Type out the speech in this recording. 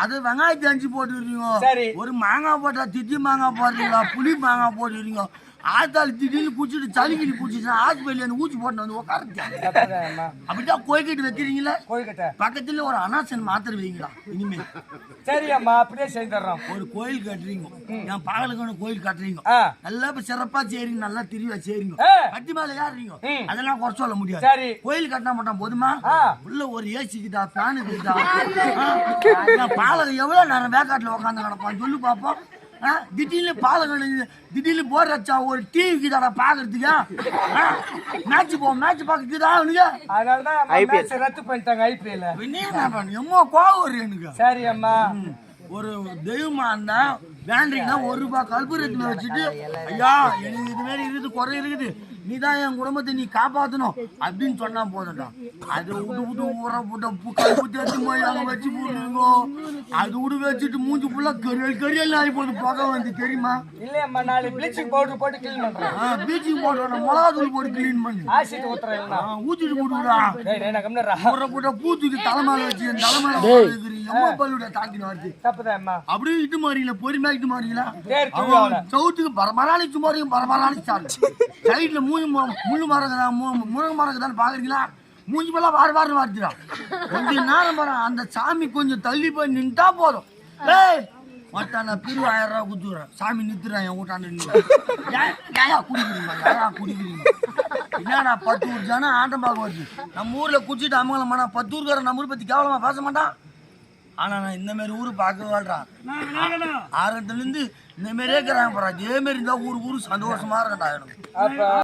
அது வெங்காயத்தை அஞ்சு போட்டுக்கிறீங்க, ஒரு மாங்காய் போட்டா திட்டி மாங்காய் போடுறீங்களா, புளி மாங்காய் போட்டுக்கிறீங்க. ஆத்தாள் திடீர்னு குடிச்சிட்டு சளிக்கிளி குடிச்சிச்சுன்னா ஹாஸ்பிட்டல் ஊச்சி போட்டு வந்து உட்காருங்க. அப்படிதான் கோயிக்கிட்டு வைக்கிறீங்களா? பக்கத்துல ஒரு அனாசன் மாத்திரை வைங்களா இனிமே? சரி அம்மா, அப்படியே செஞ்சிடறோம். ஒரு கோயில் கட்டுறீங்க, என் பகலுக்கான கோயில் கட்டுறீங்க, நல்லா சிறப்பா செய்றீங்க, நல்லா திருவிழா செய்றீங்க, கட்டி மேல ஏறுறீங்க, அதெல்லாம் குறை சொல்ல முடியாது. சரி, கோயில் கட்டினா மட்டும் போதுமா? உள்ள ஒரு ஏசிக்குதா, பிளான் இருக்குதா? பாலகம் எவ்வளவு நேரம் வேக்காட்டுல உட்காந்து கிடப்பான் சொல்லு பாப்போம். திடீர்னு பாலகம் திடீர்னு போர் வச்சா ஒரு டிவிக்கு தாடா பாக்குறதுக்கு, மேட்ச் போவோம், மேட்ச் பாக்குறதுக்குதா அவனுக்கு. அதனாலதான் ரத்து பண்ணிட்டாங்க ஐபிஎல். எம்மோ கோவம் வருது எனக்கு. சரி அம்மா, ஒரு தெய்வமா இருந்தா வேண்டிங்கன்னா ₹1 கல்பூரத்துல வச்சுட்டு, ஐயா எனக்கு இது மாதிரி இருக்குது, குறை இருக்குது, நீதான் என் குடும்பத்தை நீ காப்பாத்தணும் அப்படின்னு சொன்னா போதும்டா. அது விட்டு ஊற போட்டு கல்பூத்தி வச்சு போய் அங்க வச்சு போடுங்க, அது விடு வச்சுட்டு மூஞ்சி ஃபுல்லா கரியல் ஆகி போகுது, புகை வந்து தெரியுமா? இல்லையம்மா, நாளை ப்ளீச்சிங் பவுடர் போட்டு கிளீன் பண்றேன். ப்ளீச்சிங் பவுடர் மிளகாத்தூள் போட்டு கிளீன் பண்ணு, ஆசிட் ஊத்துறேன், ஊத்திட்டு போட்டுடா. ஊற போட்ட பூத்துக்கு தலைமையில வச்சு என் தலைமையில அம்மா பல்லுடைய தாக்கின வருது. தப்புதான் அப்படியே இட்டு மாறீங்களா, பொறுமையா இட்டு மாறீங்களா? சவுத்துக்கு பரமராணி சுமாரியும் பரமராணி சார் சைட்ல முள்ளு மரங்க முருங்கை மரங்க தானே பாக்குறீங்களா? மூஞ்சி போலாம் வாரு வாருன்னு வார்த்துடா. கொஞ்ச நேரம் பாரு, அந்த சாமி கொஞ்சம் தள்ளி போய் நின்ட்டா போதும். மட்டான பிரிவு ₹1000 குத்துறேன், சாமி நிறுத்துறேன் என் வீட்டாண்டு. யாரா குடிக்கிறீங்க? என்னடா 10 ஊர் ஜனம் ஆட்டம் பார்க்க வருது. நம்ம ஊர்ல குடிச்சிட்டு அமங்கலமானா 10 ஊருக்காரன் நம்ம ஊர் பத்தி கேவலமா பேச மாட்டான். ஆனா நான் இந்த மாதிரி ஊரு பார்க்க வாழ்றான். ஆரம்பத்துல இருந்து இந்த மாதிரியே இருக்கிறாங்க. அதே மாதிரி இருந்தா ஊரு சந்தோஷமா இருக்கட்டா.